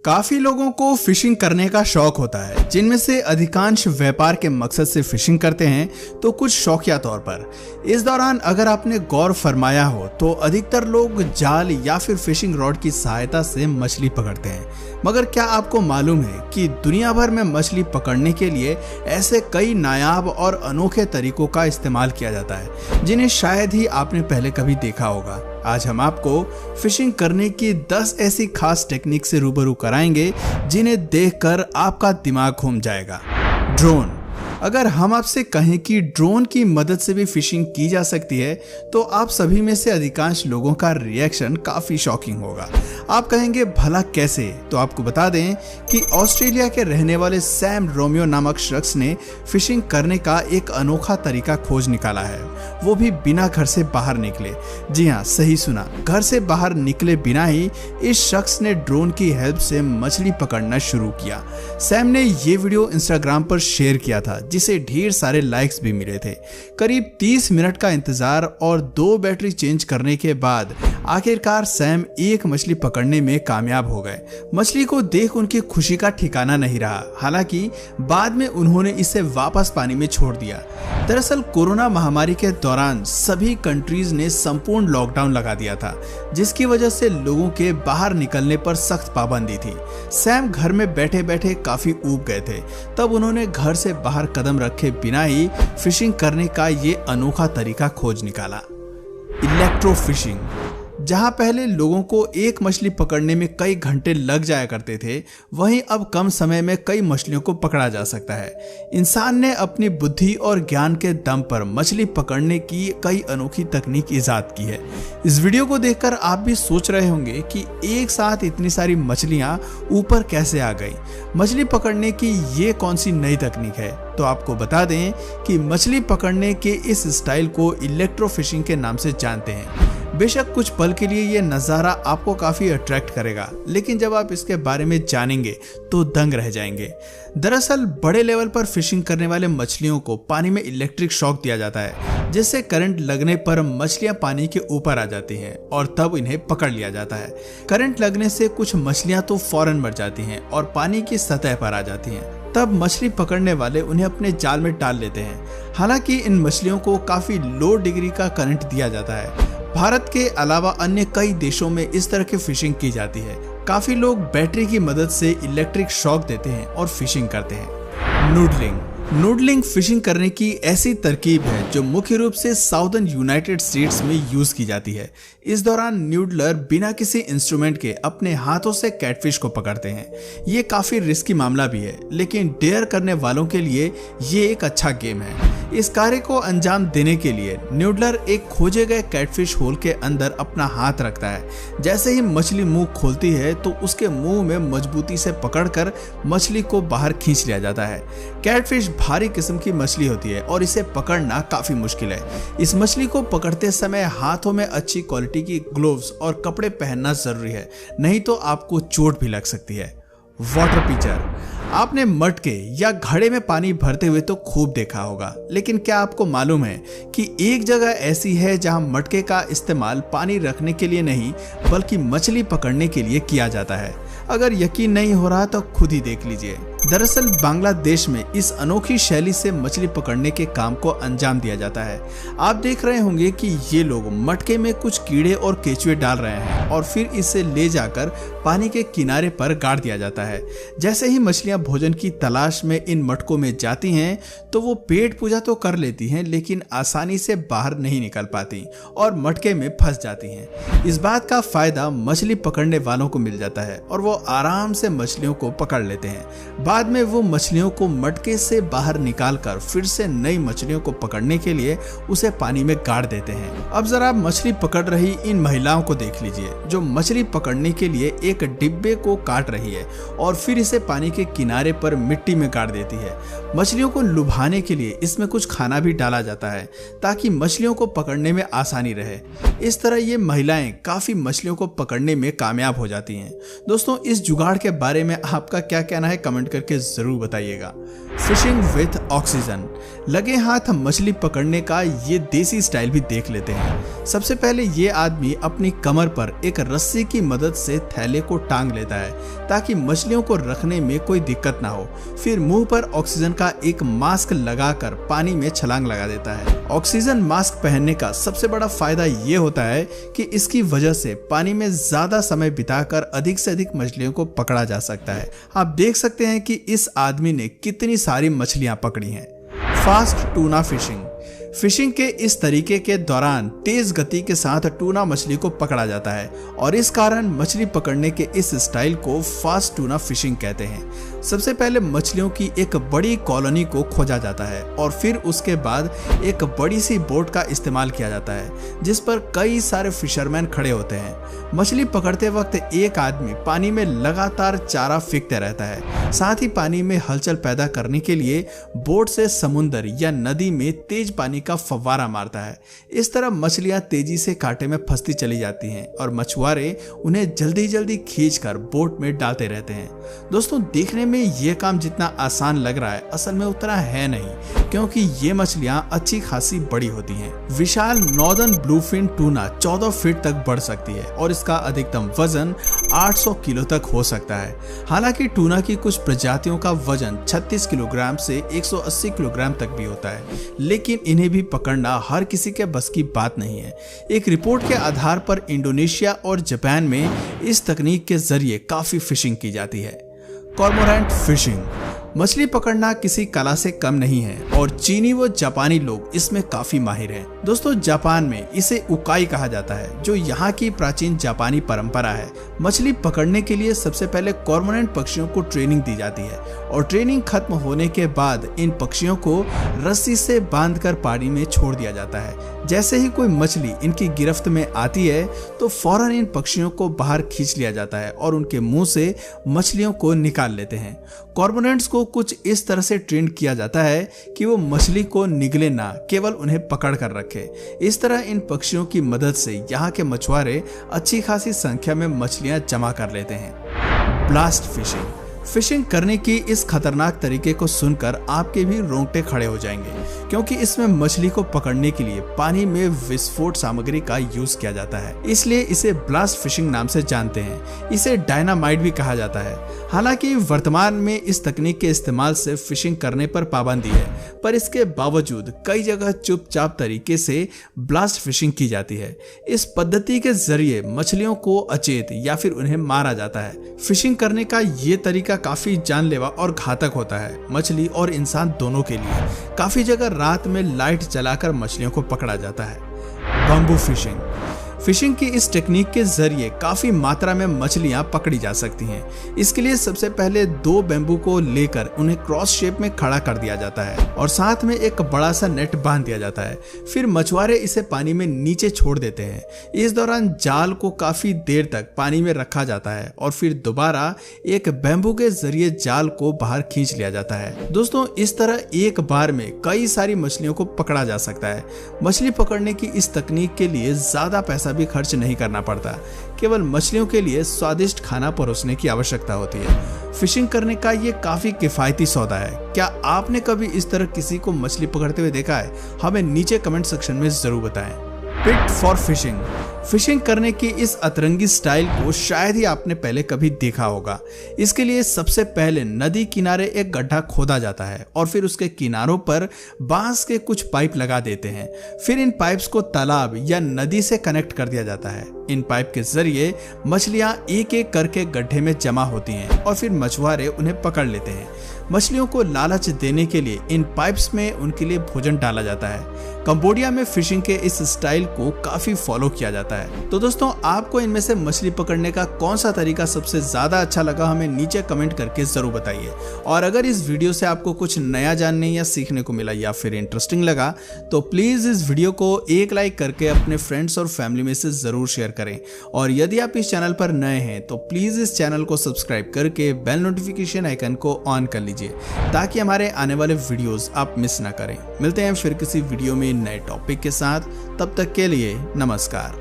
काफी लोगों को फिशिंग करने का शौक होता है, जिनमें से अधिकांश व्यापार के मकसद से फिशिंग करते हैं तो कुछ शौकिया तौर पर। इस दौरान अगर आपने गौर फरमाया हो तो अधिकतर लोग जाल या फिर फिशिंग रॉड की सहायता से मछली पकड़ते हैं। मगर क्या आपको मालूम है कि दुनिया भर में मछली पकड़ने के लिए ऐसे कई नायाब और अनोखे तरीकों का इस्तेमाल किया जाता है, जिन्हें शायद ही आपने पहले कभी देखा होगा। आज हम आपको फिशिंग करने की 10 ऐसी खास टेक्निक से रूबरू कराएंगे जिन्हें देखकर आपका दिमाग घूम जाएगा। ड्रोन। अगर हम आपसे कहें कि ड्रोन की मदद से भी फिशिंग की जा सकती है तो आप सभी में से अधिकांश लोगों का रिएक्शन काफी शॉकिंग होगा। आप कहेंगे भला कैसे? तो आपको बता दें कि ऑस्ट्रेलिया के रहने वाले सैम रोमियो नामक शख्स ने फिशिंग करने का एक अनोखा तरीका खोज निकाला है, वो भी बिना घर से बाहर निकले। जी हाँ, सही सुना, घर से बाहर निकले बिना ही इस शख्स ने ड्रोन की हेल्प से मछली पकड़ना शुरू किया। सैम ने ये वीडियो इंस्टाग्राम पर शेयर किया था, जिसे ढेर सारे लाइक्स भी मिले थे। करीब 30 मिनट का इंतजार और 2 बैटरी चेंज करने के बाद आखिरकार सैम एक मछली पकड़ने में कामयाब हो गए। मछली को देख उनकी खुशी का ठिकाना नहीं रहा। हालांकि बाद में उन्होंने इसे वापस पानी में छोड़ दिया। दरअसल कोरोना महामारी के दौरान सभी कंट्रीज ने संपूर्ण लॉकडाउन लगा दिया था, जिसकी वजह से लोगों के बाहर निकलने पर सख्त पाबंदी थी। सैम घर में बैठे बैठे काफी ऊब गए थे। तब उन्होंने घर से बाहर कदम रखे बिना ही फिशिंग करने का ये अनोखा तरीका खोज निकाला। Electro fishing. जहां पहले लोगों को एक मछली पकड़ने में कई घंटे लग जाया करते थे, वहीं अब कम समय में कई मछलियों को पकड़ा जा सकता है। इंसान ने अपनी बुद्धि और ज्ञान के दम पर मछली पकड़ने की कई अनोखी तकनीक इजाद की है। इस वीडियो को देखकर आप भी सोच रहे होंगे कि एक साथ इतनी सारी मछलियां ऊपर कैसे आ गई। मछली पकड़ने की ये कौन सी नई तकनीक है? तो आपको बता दें कि मछली पकड़ने के इस स्टाइल को इलेक्ट्रो फिशिंग के नाम से जानते हैं। बेशक कुछ पल के लिए ये नज़ारा आपको काफ़ी अट्रैक्ट करेगा, लेकिन जब आप इसके बारे में जानेंगे तो दंग रह जाएंगे। दरअसल बड़े लेवल पर फिशिंग करने वाले मछलियों को पानी में इलेक्ट्रिक शॉक दिया जाता है, जिससे करंट लगने पर मछलियां पानी के ऊपर आ जाती हैं और तब इन्हें पकड़ लिया जाता है। करंट लगने से कुछ मछलियां तो फौरन मर जाती हैं और पानी की सतह पर आ जाती हैं। तब मछली पकड़ने वाले उन्हें अपने जाल में डाल लेते हैं। हालांकि इन मछलियों को काफ़ी लो डिग्री का करंट दिया जाता है। भारत के अलावा अन्य कई देशों में इस तरह की फिशिंग की जाती है। काफी लोग बैटरी की मदद से इलेक्ट्रिक शॉक देते हैं और फिशिंग करते हैं। नूडलिंग। नूडलिंग फिशिंग करने की ऐसी तरकीब है जो मुख्य रूप से साउदर्न यूनाइटेड स्टेट्स में यूज की जाती है। इस दौरान न्यूडलर बिना किसी इंस्ट्रूमेंट के अपने हाथों से कैटफिश को पकड़ते हैं। ये काफी रिस्की मामला भी है, लेकिन डेयर करने वालों के लिए ये एक अच्छा गेम है। इस कार्य को अंजाम देने के लिए न्यूडलर एक खोजे गए कैटफिश होल के अंदर अपना हाथ रखता है। जैसे ही मछली मुंह खोलती है तो उसके मुंह में मजबूती से पकड़कर मछली को बाहर खींच लिया जाता है। कैटफिश भारी किस्म की मछली होती है और इसे पकड़ना काफी मुश्किल है। इस मछली को पकड़ते समय हाथों में अच्छी क्वालिटी की ग्लोव्स और कपड़े पहनना जरूरी है, नहीं तो आपको चोट भी लग सकती है। Water pitcher. आपने मटके या घड़े में पानी भरते हुए तो खूब देखा होगा, लेकिन क्या आपको मालूम है कि एक जगह ऐसी है जहां मटके का इस्तेमाल पानी रखने के लिए नहीं बल्कि मछली पकड़ने के लिए किया जाता है? अगर यकीन नहीं हो रहा तो खुद ही देख लीजिए। दरअसल बांग्लादेश में इस अनोखी शैली से मछली पकड़ने के काम को अंजाम दिया जाता है। आप देख रहे होंगे कि ये लोग मटके में कुछ कीड़े और केचुए डाल रहे हैं और फिर इसे ले जाकर पानी के किनारे पर गाड़ दिया जाता है। जैसे ही मछलियां भोजन की तलाश में इन मटकों में जाती हैं तो वो पेट पूजा तो कर लेती हैं, लेकिन आसानी से बाहर नहीं निकल पाती और मटके में फंस जाती हैं। इस बात का फायदा मछली पकड़ने वालों को मिल जाता है और वो आराम से मछलियों को पकड़ लेते हैं। बाद में वो मछलियों को मटके से बाहर निकालकर फिर से नई मछलियों को पकड़ने के लिए उसे पानी में गाड़ देते हैं। अब जरा मछली पकड़ रही इन महिलाओं को देख लीजिए, जो मछली पकड़ने के लिए एक डिब्बे को काट रही है और फिर इसे पानी के किनारे पर मिट्टी में गाड़ देती है। मछलियों को लुभाने के लिए इसमें कुछ खाना भी डाला जाता है ताकि मछलियों को पकड़ने में आसानी रहे। इस तरह ये महिलाएं काफी मछलियों को पकड़ने में कामयाब हो जाती हैं। दोस्तों, इस जुगाड़ के बारे में आपका क्या कहना है कमेंट करके जरूर बताइएगा। फिशिंग विथ ऑक्सीजन, लगे हाथ मछली पकड़ने का ये देसी स्टाइल भी देख लेते हैं। सबसे पहले ये आदमी अपनी कमर पर एक रस्सी की मदद से थैले को टांग लेता है ताकि मछलियों को रखने में कोई दिक्कत ना हो। फिर मुंह पर ऑक्सीजन का एक मास्क लगाकर पानी में छलांग लगा देता है। ऑक्सीजन मास्क पहनने का सबसे बड़ा फायदा ये होता है कि इसकी वजह से पानी में ज्यादा समय बिताकर अधिक से अधिक मछलियों को पकड़ा जा सकता है। आप देख सकते हैं कि इस आदमी ने कितनी सारी मछलियां पकड़ी हैं। फास्ट टूना फिशिंग, फिशिंग के इस तरीके के दौरान तेज गति के साथ टूना मछली को पकड़ा जाता है और इस कारण मछली पकड़ने के इस स्टाइल को फास्ट टूना फिशिंग कहते हैं। सबसे पहले मछलियों की एक बड़ी कॉलोनी को खोजा जाता है और फिर उसके बाद एक बड़ी सी बोट का इस्तेमाल किया जाता है जिस पर कई सारे फिशरमैन खड़े होते हैं। मछली पकड़ते वक्त एक आदमी पानी में लगातार चारा फेंकते रहता है। साथ ही पानी में हलचल पैदा करने के लिए बोट से समुद्र या नदी में तेज पानी का फव्वारा मारता है। इस तरह मछलियां तेजी से कांटे में फंसती चली जाती हैं और मछुआरे उन्हें जल्दी जल्दी खींचकर बोट में डालते रहते हैं। दोस्तों, देखने में ये काम जितना आसान लग रहा है असल में उतना है नहीं, क्योंकि ये मछलियां अच्छी खासी बड़ी होती हैं। विशाल नॉर्दर्न ब्लूफिन टूना 14 फीट तक बढ़ सकती है और इसका अधिकतम वजन 800 किलो तक हो सकता है। हालांकि टूना की कुछ प्रजातियों का वजन 36 किलोग्राम से 180 किलोग्राम तक भी होता है, लेकिन इन्हें भी पकड़ना हर किसी के बस की बात नहीं है। एक रिपोर्ट के आधार पर इंडोनेशिया और जापान में इस तकनीक के जरिए काफी फिशिंग की जाती है। कॉर्मोरेंट फिशिंग, मछली पकड़ना किसी कला से कम नहीं है और चीनी व जापानी लोग इसमें काफी माहिर हैं। दोस्तों, जापान में इसे उकाई कहा जाता है जो यहाँ की प्राचीन जापानी परंपरा है। मछली पकड़ने के लिए सबसे पहले कॉर्मोरेंट पक्षियों को ट्रेनिंग दी जाती है और ट्रेनिंग खत्म होने के बाद इन पक्षियों को रस्सी से बांधकर पानी में छोड़ दिया जाता है। जैसे ही कोई मछली इनकी गिरफ्त में आती है तो फौरन इन पक्षियों को बाहर खींच लिया जाता है और उनके मुंह से मछलियों को निकाल लेते हैं। कॉर्मोरेंट्स को कुछ इस तरह से ट्रेन किया जाता है कि वो मछली को निगले ना, केवल उन्हें पकड़ कर रखे। इस तरह इन पक्षियों की मदद से यहाँ के मछुआरे अच्छी खासी संख्या में मछलियां जमा कर लेते हैं। ब्लास्ट फिशिंग, फिशिंग करने की इस खतरनाक तरीके को सुनकर आपके भी रोंगटे खड़े हो जाएंगे, क्योंकि इसमें मछली को पकड़ने के लिए पानी में विस्फोट सामग्री का यूज किया जाता है, इसलिए इसे ब्लास्ट फिशिंग नाम से जानते हैं। इसे डायनामाइट भी कहा जाता है। हालांकि वर्तमान में इस तकनीक के इस्तेमाल से फिशिंग करने पर पाबंदी है, पर इसके बावजूद कई जगह चुपचाप तरीके से ब्लास्ट फिशिंग की जाती है। इस पद्धति के जरिए मछलियों को अचेत या फिर उन्हें मारा जाता है। फिशिंग करने का ये तरीका काफी जानलेवा और घातक होता है, मछली और इंसान दोनों के लिए। काफी जगह रात में लाइट जलाकर मछलियों को पकड़ा जाता है। बम्बू फिशिंग, फिशिंग की इस टेक्निक के जरिए काफी मात्रा में मछलियां पकड़ी जा सकती हैं। इसके लिए सबसे पहले 2 बेम्बू को लेकर उन्हें क्रॉस शेप में खड़ा कर दिया जाता है और साथ में एक बड़ा सा नेट बांध दिया जाता है। फिर मछुआरे इसे पानी में नीचे छोड़ देते हैं। इस दौरान जाल को काफी देर तक पानी में रखा जाता है और फिर दोबारा एक बेम्बू के जरिए जाल को बाहर खींच लिया जाता है। दोस्तों, इस तरह एक बार में कई सारी मछलियों को पकड़ा जा सकता है। मछली पकड़ने की इस तकनीक के लिए ज्यादा पैसा भी खर्च नहीं करना पड़ता, केवल मछलियों के लिए स्वादिष्ट खाना परोसने की आवश्यकता होती है। फिशिंग करने का ये काफी किफायती सौदा है। क्या आपने कभी इस तरह किसी को मछली पकड़ते हुए देखा है? हमें नीचे कमेंट सेक्शन में जरूर बताएं। पिट फॉर फिशिंग, फिशिंग करने की इस अतरंगी स्टाइल को शायद ही आपने पहले कभी देखा होगा। इसके लिए सबसे पहले नदी किनारे एक गड्ढा खोदा जाता है और फिर उसके किनारों पर बांस के कुछ पाइप लगा देते हैं। फिर इन पाइप्स को तालाब या नदी से कनेक्ट कर दिया जाता है। इन पाइप के जरिए मछलियां एक एक करके गड्ढे में जमा होती हैं और फिर मछुआरे उन्हें पकड़ लेते हैं। मछलियों को लालच देने के लिए इन पाइप्स में उनके लिए भोजन डाला जाता है। कंबोडिया में फिशिंग के इस स्टाइल को काफी फॉलो किया जाता है। तो दोस्तों, आपको इनमें से मछली पकड़ने का कौन सा तरीका सबसे ज्यादा अच्छा लगा, हमें नीचे कमेंट करके जरूर बताइए। और अगर इस वीडियो से आपको कुछ नया जानने या सीखने को मिला या फिर इंटरेस्टिंग लगा तो प्लीज इस वीडियो को एक लाइक करके अपने फ्रेंड्स और फैमिली में से जरूर शेयर करें। और यदि आप इस चैनल पर नए हैं तो प्लीज इस चैनल को सब्सक्राइब करके बेल नोटिफिकेशन आइकन को ऑन कर लीजिए ताकि हमारे आने वाले वीडियोस आप मिस ना करें। मिलते हैं फिर किसी वीडियो में नए टॉपिक के साथ, तब तक के लिए नमस्कार।